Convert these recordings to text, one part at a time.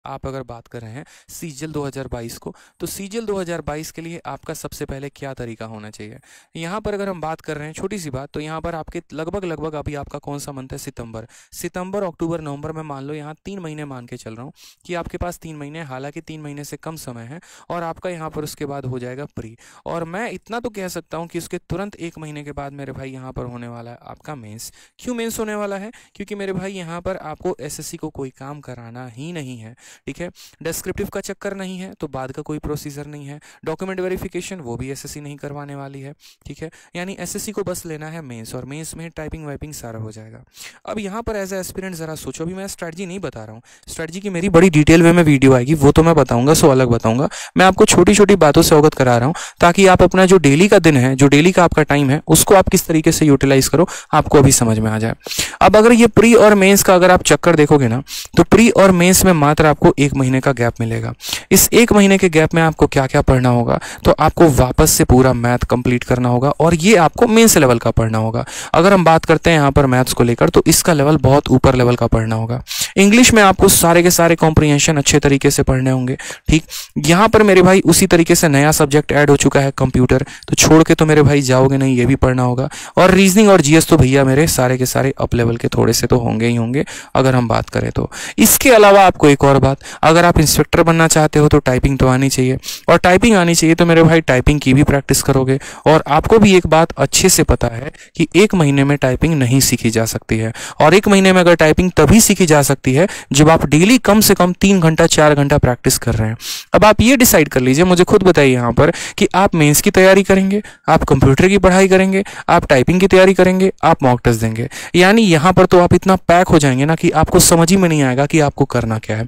आप अगर बात कर रहे हैं सीजीएल 2022 को, तो सीजीएल 2022 के लिए आपका सबसे पहले क्या तरीका होना चाहिए। यहाँ पर अगर हम बात कर रहे हैं छोटी सी बात, तो यहाँ पर आपके लगभग अभी आपका कौन सा मंथ है, सितंबर अक्टूबर नवंबर में मान लो यहाँ 3 महीने मान के चल रहा हूँ कि आपके पास 3 महीने, हालांकि 3 महीने से कम समय है, और आपका यहाँ पर उसके बाद हो जाएगा प्री। और मैं इतना तो कह सकता हूँ कि उसके तुरंत 1 महीने के बाद मेरे भाई यहाँ पर होने वाला है आपका मेंस। क्यों मेंस होने वाला है? क्योंकि मेरे भाई यहाँ पर आपको एसएससी को कोई काम कराना ही नहीं है, ठीक है। डिस्क्रिप्टिव का चक्कर नहीं है, तो बाद का कोई प्रोसीजर नहीं है। डॉक्यूमेंट वेरिफिकेशन वो भी एसएससी नहीं करवाने वाली है, ठीक है। यानी एसएससी को बस लेना है मेंस, और मेंस में टाइपिंग वाइपिंग सारा हो जाएगा। अब यहाँ पर एज ए एस्पिरेंट जरा सोचो, अभी मैं स्ट्रेटजी नहीं बता रहा हूँ, स्ट्रेटजी की मेरी बड़ी डिटेल में वीडियो आएगी, वो तो मैं बताऊंगा, सो अलग बताऊंगा। मैं आपको छोटी छोटी बातों से अवगत करा रहा हूँ ताकि आप अपना जो डेली का दिन है, जो डेली का आपका टाइम है, उसको आप किस तरीके से यूटिलाइज करो, आपको अभी समझ में आ जाए। अब अगर ये प्री और मेंस का अगर आप चक्कर देखोगे ना, तो प्री और मेंस में मात्र आपको 1 महीने का गैप मिलेगा। इस 1 महीने के गैप में आपको क्या क्या पढ़ना होगा, तो आपको वापस से पूरा मैथ कंप्लीट करना होगा, और ये आपको मेंस लेवल का पढ़ना होगा। अगर हम बात करते हैं यहाँ पर मैथ्स को लेकर, तो इसका लेवल बहुत ऊपर लेवल का पढ़ना होगा। इंग्लिश में आपको सारे के सारे कॉम्प्रिहेंशन अच्छे तरीके से पढ़ने होंगे, ठीक। यहाँ पर मेरे भाई उसी तरीके से नया सब्जेक्ट ऐड हो चुका है कंप्यूटर, तो छोड़ के तो मेरे भाई जाओगे नहीं, ये भी पढ़ना होगा। और रीजनिंग और जीएस तो भैया मेरे सारे के सारे अप लेवल के थोड़े से तो होंगे ही होंगे अगर हम बात करें तो। इसके अलावा आपको एक और बात, अगर आप इंस्पेक्टर बनना चाहते हो तो टाइपिंग तो आनी चाहिए, और टाइपिंग आनी चाहिए तो मेरे भाई टाइपिंग की भी प्रैक्टिस करोगे। और आपको भी एक बात अच्छे से पता है कि 1 महीने में टाइपिंग नहीं सीखी जा सकती है, और 1 महीने में अगर टाइपिंग तभी सीखी जा सकती है जब आप डेली कम से कम 3 घंटा 4 घंटा प्रैक्टिस कर रहे हैं। अब आप ये डिसाइड कर लीजिए, मुझे खुद बताइए यहाँ पर कि आप मेंस की तैयारी करेंगे, आप कंप्यूटर की पढ़ाई करेंगे, आप टाइपिंग की तैयारी करेंगे, आप मॉक टेस्ट देंगे। यानी यहाँ पर तो आप इतना पैक हो जाएंगे ना कि आपको समझ ही में नहीं आएगा कि आपको करना क्या है।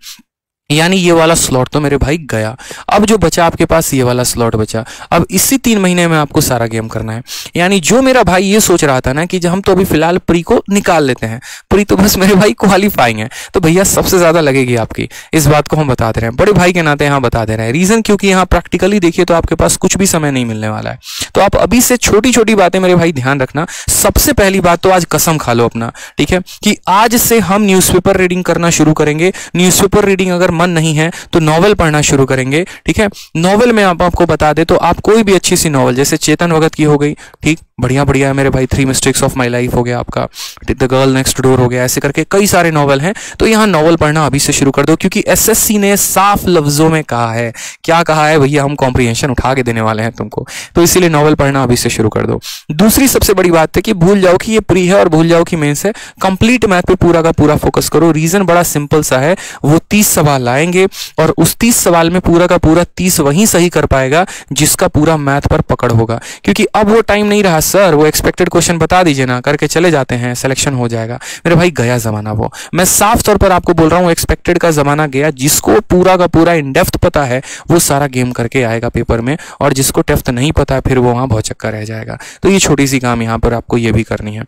यानी ये वाला स्लॉट तो मेरे भाई गया। अब जो बचा आपके पास ये वाला स्लॉट बचा, अब इसी 3 महीने में आपको सारा गेम करना है। यानी जो मेरा भाई ये सोच रहा था ना कि जब हम तो अभी फिलहाल प्री को निकाल लेते हैं, प्री तो बस मेरे भाई क्वालिफाइंग है, तो भैया सबसे ज्यादा लगेगी आपकी, इस बात को हम बता दे रहे हैं, बड़े भाई के नाते यहाँ बता दे रहे हैं। रीजन क्योंकि यहाँ प्रैक्टिकली देखिए तो आपके पास कुछ भी समय नहीं मिलने वाला है। तो आप अभी से छोटी छोटी बातें मेरे भाई ध्यान रखना। सबसे पहली बात तो आज कसम खा लो अपना, ठीक है, कि आज से हम न्यूज़पेपर रीडिंग करना शुरू करेंगे। न्यूज़पेपर रीडिंग अगर मन नहीं है तो नॉवेल पढ़ना शुरू करेंगे, ठीक है। नॉवेल में आपको बता दे तो आप कोई भी अच्छी सी नॉवेल, जैसे चेतन भगत की हो गई, ठीक, बढ़िया बढ़िया है मेरे भाई, 3 मिस्टेक्स ऑफ माय लाइफ हो गया आपका, द गर्ल नेक्स्ट डोर हो गया, ऐसे करके कई सारे नॉवेल हैं। तो यहाँ नॉवेल पढ़ना अभी से शुरू कर दो, क्योंकि एसएससी ने साफ लफ्जों में कहा है, क्या कहा है भैया, हम कॉम्प्रिहेंशन उठा के देने वाले हैं तुमको, तो इसीलिए नॉवेल पढ़ना अभी से शुरू कर दो। दूसरी सबसे बड़ी बात है कि भूल जाओ कि ये प्री है और भूल जाओ कि मेंस है, कंप्लीट मैथ पे पूरा का पूरा फोकस करो। रीजन बड़ा सिंपल सा है, वो 30 सवाल आएंगे और उस 30 सवाल में पूरा का पूरा 30 वही सही कर पाएगा जिसका पूरा मैथ पर पकड़ होगा। क्योंकि अब वो टाइम नहीं रहा सर, वो एक्सपेक्टेड क्वेश्चन बता दीजिए ना, करके चले जाते हैं, सिलेक्शन हो जाएगा। मेरे भाई गया जमाना वो, मैं साफ तौर पर आपको बोल रहा हूँ, एक्सपेक्टेड का जमाना गया। जिसको पूरा का पूरा इन डेप्थ पता है वो सारा गेम करके आएगा पेपर में, और जिसको डेप्थ नहीं पता है फिर वो वहां बहुत चक्कर रह जाएगा। तो ये छोटी सी काम यहाँ पर आपको ये भी करनी है,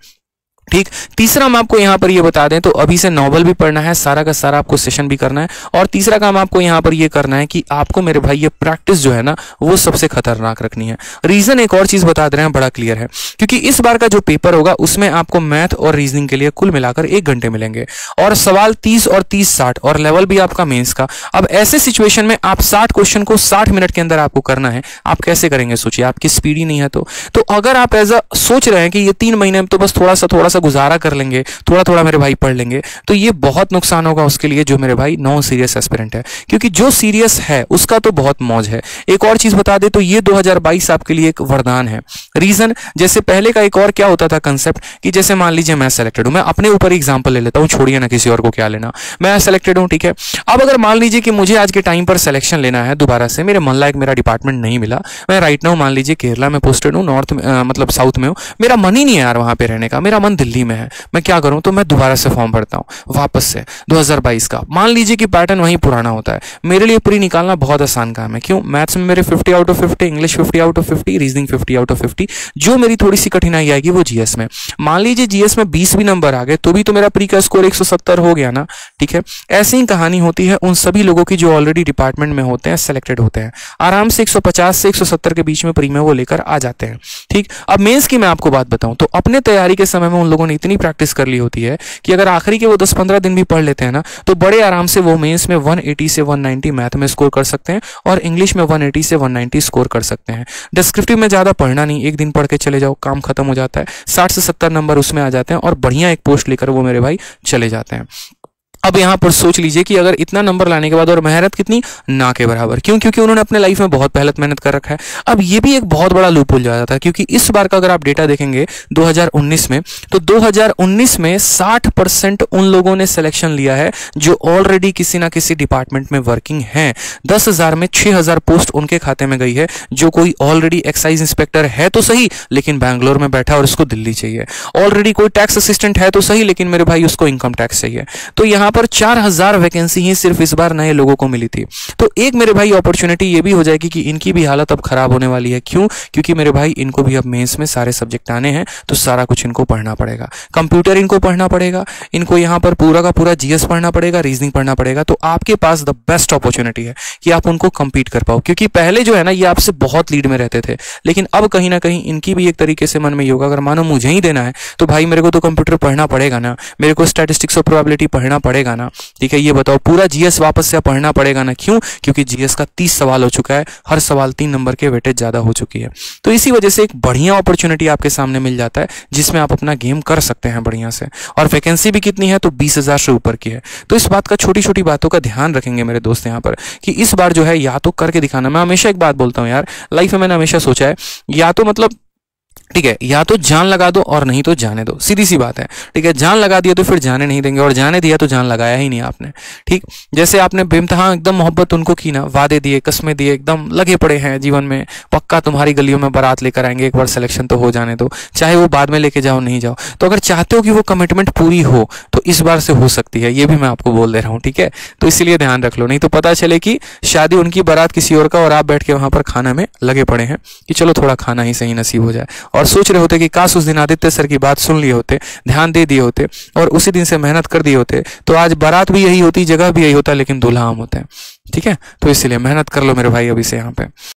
ठीक। तीसरा हम आपको यहाँ पर ये बता दें तो अभी से नॉवल भी पढ़ना है, सारा का सारा आपको सेशन भी करना है। और तीसरा काम आपको यहाँ पर ये करना है कि आपको मेरे भाई ये प्रैक्टिस जो है ना वो सबसे खतरनाक रखनी है। रीजन एक और चीज बता दे रहे हैं, बड़ा क्लियर है, क्योंकि इस बार का जो पेपर होगा उसमें आपको मैथ और रीजनिंग के लिए कुल मिलाकर 1 घंटे मिलेंगे, और सवाल 30 और 30 60, और लेवल भी आपका मेंस का। अब ऐसे सिचुएशन में आप 60 क्वेश्चन को 60 मिनट के अंदर आपको करना है। आप कैसे करेंगे सोचिए, आपकी स्पीड ही नहीं है। तो अगर आप ऐसा सोच रहे हैं कि ये 3 महीने में तो बस थोड़ा सा गुजारा कर लेंगे, थोड़ा थोड़ा मेरे भाई पढ़ लेंगे, तो ये बहुत नुकसान होगा उसके लिए जो मेरे भाई नॉन सीरियस एस्पिरेंट है। क्योंकि जो सीरियस है उसका तो बहुत मौज है। एक और चीज बता दे तो ये 2022 आपके लिए एक वरदान है। रीजन, जैसे पहले का एक और क्या होता था कंसेप्ट कि जैसे मान लीजिए मैं सेलेक्टेड हूं, मैं अपने ऊपर एग्जांपल ले लेता हूं, छोड़िए ना किसी और को क्या लेना, मैं सेलेक्टेड हूं, ठीक है। अब अगर मान लीजिए कि मुझे आज के टाइम पर सिलेक्शन लेना है दोबारा से, मेरे मन लायक मेरा डिपार्टमेंट नहीं मिला, मैं राइट नाउ मान लीजिए केरला में पोस्टेड हूं, नॉर्थ मतलब साउथ में हूं, मेरा मन ही नहीं है यार वहां पे रहने का, मेरा मन दिल्ली में है, मैं क्या करूं, तो मैं दोबारा से फॉर्म भरता हूं वापस से 2022 का। मान लीजिए कि पैटर्न वही पुराना होता है, मेरे लिए प्री निकालना बहुत आसान काम है। क्यों? मैथ्स में मेरे 50 out of 50, English 50 out of 50, reasoning 50 out of 50। जो मेरी थोड़ी सी कठिनाई आएगी वो जीएस में। मान लीजिए जीएस में 20 भी नंबर आ गए तो भी तो मेरा प्री का स्कोर 170 हो गया ना, ठीक है। ऐसी ही कहानी होती है उन सभी लोगों की जो ऑलरेडी डिपार्टमेंट में होते हैं, सेलेक्टेड होते हैं, आराम से 150 से 170 के बीच में प्री में वो लेकर आ जाते हैं, ठीक। अब मेंस की मैं आपको बात बताऊं तो अपने तैयारी के समय में उन लोगों लोगों ने इतनी प्रैक्टिस कर ली होती है कि अगर आखिरी के वो 10-15 दिन भी पढ़ लेते हैं ना, तो बड़े आराम से वो मेंस में 180 से 190 मैथ में स्कोर कर सकते हैं और इंग्लिश में 180 से 190 स्कोर कर सकते हैं। डिस्क्रिप्टिव में ज़्यादा पढ़ना नहीं, एक दिन पढ़ के चले जाओ, काम खत्म हो जाता है। 60 से 70 नंबर उसमें आ जाते हैं और बढ़िया एक पोस्ट लेकर वो मेरे भाई चले जाते हैं। अब यहाँ पर सोच लीजिए कि अगर इतना नंबर लाने के बाद और मेहनत कितनी, ना के बराबर। क्यों? क्योंकि उन्होंने अपने लाइफ में बहुत मेहनत कर रखा है। अब ये भी एक बहुत बड़ा लूप हो जाता है, क्योंकि इस बार का अगर आप डेटा देखेंगे 2019 में, तो 2019 में 60% उन लोगों ने सिलेक्शन लिया है जो ऑलरेडी किसी ना किसी डिपार्टमेंट में वर्किंग है। 10,000 में 6,000 पोस्ट उनके खाते में गई है, जो कोई ऑलरेडी एक्साइज इंस्पेक्टर है तो सही, लेकिन बैंगलोर में बैठा और उसको दिल्ली चाहिए। ऑलरेडी कोई टैक्स असिस्टेंट है तो सही, लेकिन मेरे भाई उसको इनकम टैक्स चाहिए। तो यहाँ पर 4,000 वैकेंसी ही सिर्फ इस बार नए लोगों को मिली थी। तो एक मेरे भाई अपॉर्चुनिटी ये भी हो जाएगी कि इनकी भी हालत अब खराब होने वाली है। क्यों? क्योंकि मेरे भाई इनको भी अब मेंस में सारे सब्जेक्ट आने हैं, तो सारा कुछ इनको पढ़ना पड़ेगा। कंप्यूटर इनको पढ़ना पड़ेगा, इनको यहाँ पर पूरा का पूरा जीएस पढ़ना पड़ेगा, रीजनिंग पढ़ना पड़ेगा। तो आपके पास द बेस्ट अपॉर्चुनिटी है कि आप उनको कंपीट कर पाओ, क्योंकि पहले जो है ना, ये आपसे बहुत लीड में रहते थे, लेकिन अब कहीं ना कहीं इनकी भी एक तरीके से मन में ये होगा, अगर मानो मुझे ही देना है तो भाई मेरे को तो कंप्यूटर पढ़ना पड़ेगा ना, मेरे को स्टैटिस्टिक्स और प्रोबेबिलिटी पढ़ना पड़ेगा ना। ठीक है, ये बताओ, पूरा जीएस वापस से पढ़ना पड़ेगा ना। क्यों? क्योंकि जीएस का 30 सवाल हो चुका है, हर सवाल 3 नंबर के वेटेज ज्यादा हो चुकी है। तो इसी वजह से एक बढ़िया अपॉर्चुनिटी आपके सामने मिल जाता है, जिसमें आप अपना गेम कर सकते हैं बढ़िया से। और वैकेंसी भी कितनी है? तो 20,000 से ऊपर की है। तो इस बात का, छोटी छोटी बातों का ध्यान रखेंगे मेरे दोस्त यहाँ पर, कि इस बार जो है या तो करके दिखाना। मैं हमेशा एक बात बोलता हूँ यार, लाइफ में मैंने हमेशा सोचा है, या तो मतलब ठीक है, या तो जान लगा दो और नहीं तो जाने दो, सीधी सी बात है। ठीक है, जान लगा दिया तो फिर जाने नहीं देंगे, और जाने दिया तो जान लगाया ही नहीं आपने। ठीक, जैसे आपने बेइंतहा एकदम मोहब्बत उनको की ना, वादे दिए, कस्में दिए, एकदम लगे पड़े हैं जीवन में, पक्का तुम्हारी गलियों में बारात लेकर आएंगे, एक बार सिलेक्शन तो हो जाने दो, चाहे वो बाद में लेके जाओ नहीं जाओ। तो अगर चाहते हो कि वो कमिटमेंट पूरी हो, तो इस बार से हो सकती है, ये भी मैं आपको बोल दे रहा हूँ। ठीक है, तो इसीलिए ध्यान रख लो, नहीं तो पता चले कि शादी उनकी, बारात किसी और का, और आप बैठ के वहां पर खाना में लगे पड़े हैं कि चलो थोड़ा खाना ही सही नसीब हो जाए, और सोच रहे होते कि काश उस दिन आदित्य सर की बात सुन लिए होते, ध्यान दे दिए होते, और उसी दिन से मेहनत कर दिए होते, तो आज बारात भी यही होती, जगह भी यही होता, लेकिन दूल्हा हम होते हैं। ठीक है, तो इसलिए मेहनत कर लो मेरे भाई अभी से यहाँ पे।